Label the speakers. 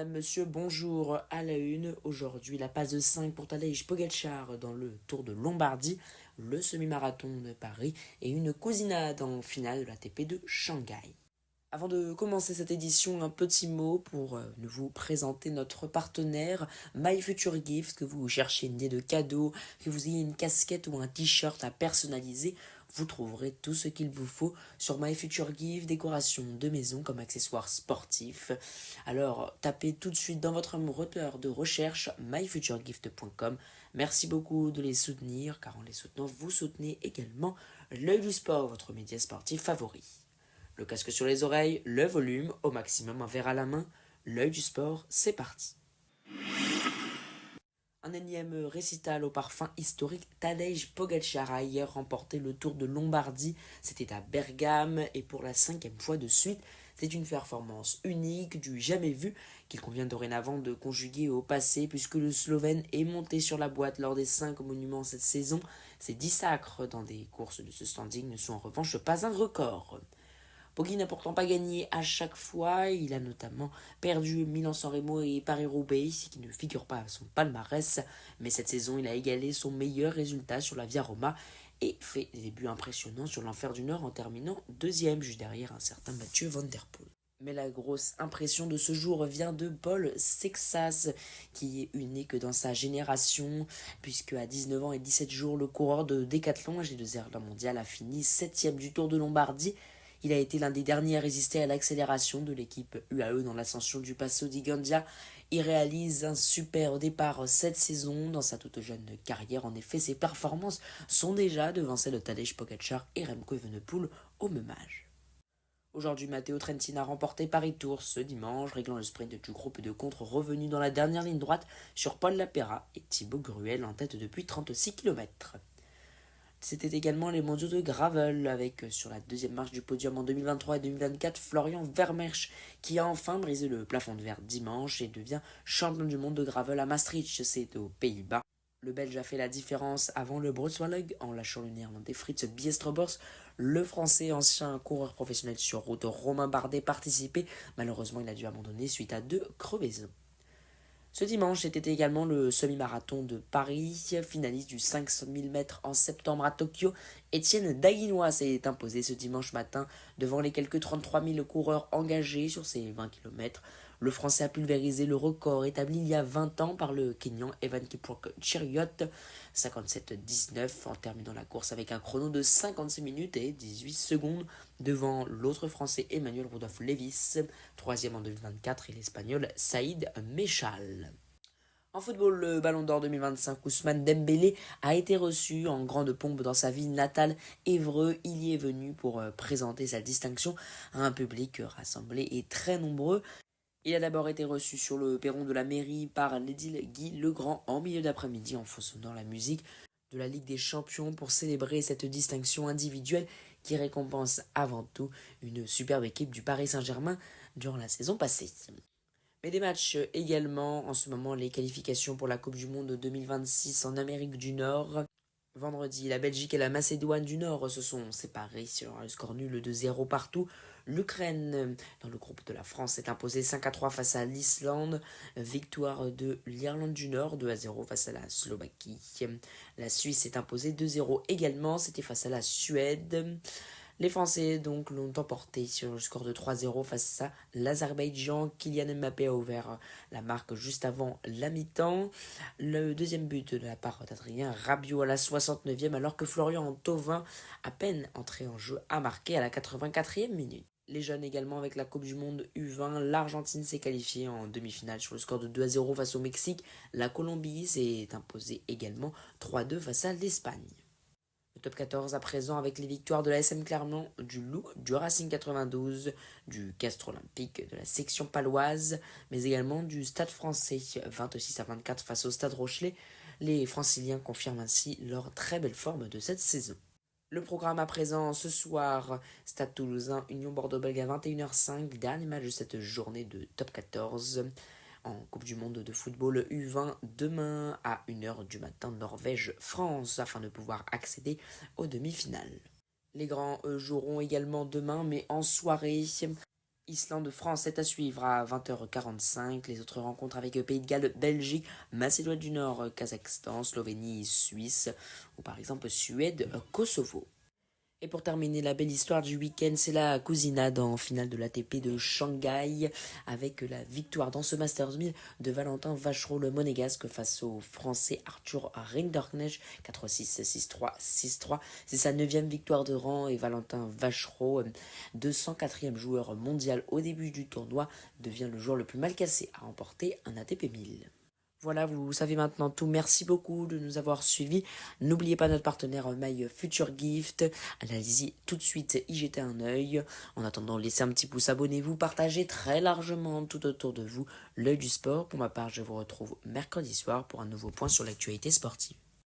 Speaker 1: Madame, Monsieur, bonjour. À la une, aujourd'hui, la passe de 5 pour Tadej Pogacar dans le Tour de Lombardie, le semi-marathon de Paris et une cousinade en finale de l'ATP de Shanghai. Avant de commencer cette édition, un petit mot pour vous présenter notre partenaire My Future Gift, que vous cherchez une idée de cadeau, que vous ayez une casquette ou un t-shirt à personnaliser, vous trouverez tout ce qu'il vous faut sur My Future Gift, décoration de maison comme accessoires sportifs. Alors tapez tout de suite dans votre moteur de recherche myfuturegift.com. Merci beaucoup de les soutenir, car en les soutenant, vous soutenez également l'œil du sport, votre média sportif favori. Le casque sur les oreilles, le volume au maximum, un verre à la main, l'œil du sport, c'est parti. Un énième récital au parfum historique, Tadej Pogacar a hier remporté le Tour de Lombardie. C'était à Bergame et pour la 5e fois de suite, c'est une performance unique, du jamais vu, qu'il convient dorénavant de conjuguer au passé puisque le Slovène est monté sur la boîte lors des 5 monuments cette saison. Ses 10 sacres dans des courses de ce standing ne sont en revanche pas un record. Poggi n'a pourtant pas gagné à chaque fois, il a notamment perdu Milan-San Remo et Paris-Roubaix, qui ne figurent pas à son palmarès, mais cette saison il a égalé son meilleur résultat sur la Via Roma et fait des débuts impressionnants sur l'Enfer du Nord en terminant deuxième, juste derrière un certain Mathieu Van Der Poel. Mais la grosse impression de ce jour vient de Paul Sexas, qui est unique dans sa génération, puisque à 19 ans et 17 jours, le coureur de décathlon âgé de Zerla mondial a fini 7e du Tour de Lombardie. Il a été l'un des derniers à résister à l'accélération de l'équipe UAE dans l'ascension du Passo di Gandia. Il réalise un super départ cette saison dans sa toute jeune carrière. En effet, ses performances sont déjà devant celles de Tadej Pogacar et Remco Evenepoel au même âge. Aujourd'hui, Matteo Trentin a remporté Paris-Tours ce dimanche, réglant le sprint du groupe de contre revenu dans la dernière ligne droite sur Paul Lapera et Thibaut Gruel en tête depuis 36 km. C'était également les mondiaux de gravel avec sur la deuxième marche du podium en 2023 et 2024 Florian Vermeersch qui a enfin brisé le plafond de verre dimanche et devient champion du monde de gravel à Maastricht, c'est aux Pays-Bas. Le Belge a fait la différence avant le Bruxwallogue en lâchant le néerlandais Fritz Biestrebors. Le français ancien coureur professionnel sur route Romain Bardet participait. Malheureusement, il a dû abandonner suite à 2 crevaisons. Ce dimanche, c'était également le semi-marathon de Paris, finaliste du 500 000 mètres en septembre à Tokyo. Étienne Daguinois s'est imposé ce dimanche matin devant les quelques 33 000 coureurs engagés sur ces 20 km. Le Français a pulvérisé le record établi il y a 20 ans par le Kenyan Evan Kipchoge-Cheruiyot, 57-19, en terminant la course avec un chrono de 56 minutes et 18 secondes devant l'autre Français Emmanuel Rudolph Levis, 3e en 2024, et l'Espagnol Saïd Mechal. En football, le Ballon d'Or 2025, Ousmane Dembélé a été reçu en grande pompe dans sa ville natale, Évreux. Il y est venu pour présenter sa distinction à un public rassemblé et très nombreux. Il a d'abord été reçu sur le perron de la mairie par l'édile Guy Legrand en milieu d'après-midi en faisant la musique de la Ligue des Champions pour célébrer cette distinction individuelle qui récompense avant tout une superbe équipe du Paris Saint-Germain durant la saison passée. Mais des matchs également, en ce moment les qualifications pour la Coupe du Monde 2026 en Amérique du Nord. Vendredi, la Belgique et la Macédoine du Nord se sont séparées sur un score nul de 0 partout. L'Ukraine, dans le groupe de la France, s'est imposée 5-3 face à l'Islande. Victoire de l'Irlande du Nord, 2-0 face à la Slovaquie. La Suisse s'est imposée 2-0 également, c'était face à la Suède. Les Français donc l'ont emporté sur le score de 3-0 face à l'Azerbaïdjan. Kylian Mbappé a ouvert la marque juste avant la mi-temps. Le deuxième but de la part d'Adrien Rabiot à la 69e alors que Florian Thauvin, à peine entré en jeu, a marqué à la 84e minute. Les jeunes également avec la Coupe du Monde U20, l'Argentine s'est qualifiée en demi-finale sur le score de 2-0 face au Mexique. La Colombie s'est imposée également 3-2 face à l'Espagne. Le top 14 à présent avec les victoires de la SM Clermont, du Loup, du Racing 92, du Castres Olympique, de la section paloise, mais également du Stade français 26-24 face au Stade Rochelet. Les franciliens confirment ainsi leur très belle forme de cette saison. Le programme à présent ce soir, Stade Toulousain, Union Bordeaux-Bègles à 21h05, dernier match de cette journée de top 14. En Coupe du Monde de football U20 demain à 1h du matin, Norvège-France, afin de pouvoir accéder aux demi-finales. Les grands joueront également demain, mais en soirée. Islande-France est à suivre à 20h45. Les autres rencontres avec Pays de Galles, Belgique, Macédoine du Nord, Kazakhstan, Slovénie, Suisse ou par exemple Suède, Kosovo. Et pour terminer la belle histoire du week-end, c'est la cousinade en finale de l'ATP de Shanghai avec la victoire dans ce Masters 1000 de Valentin Vachereau, le monégasque, face au français Arthur Rinderknecht, 4-6, 6-3, 6-3. C'est sa 9e victoire de rang et Valentin Vachereau, 204e joueur mondial au début du tournoi, devient le joueur le plus mal cassé à remporter un ATP 1000. Voilà, vous savez maintenant tout. Merci beaucoup de nous avoir suivis. N'oubliez pas notre partenaire My Future Gift. Allez-y tout de suite y jeter un œil. En attendant, laissez un petit pouce, abonnez-vous, partagez très largement tout autour de vous l'œil du sport. Pour ma part, je vous retrouve mercredi soir pour un nouveau point sur l'actualité sportive.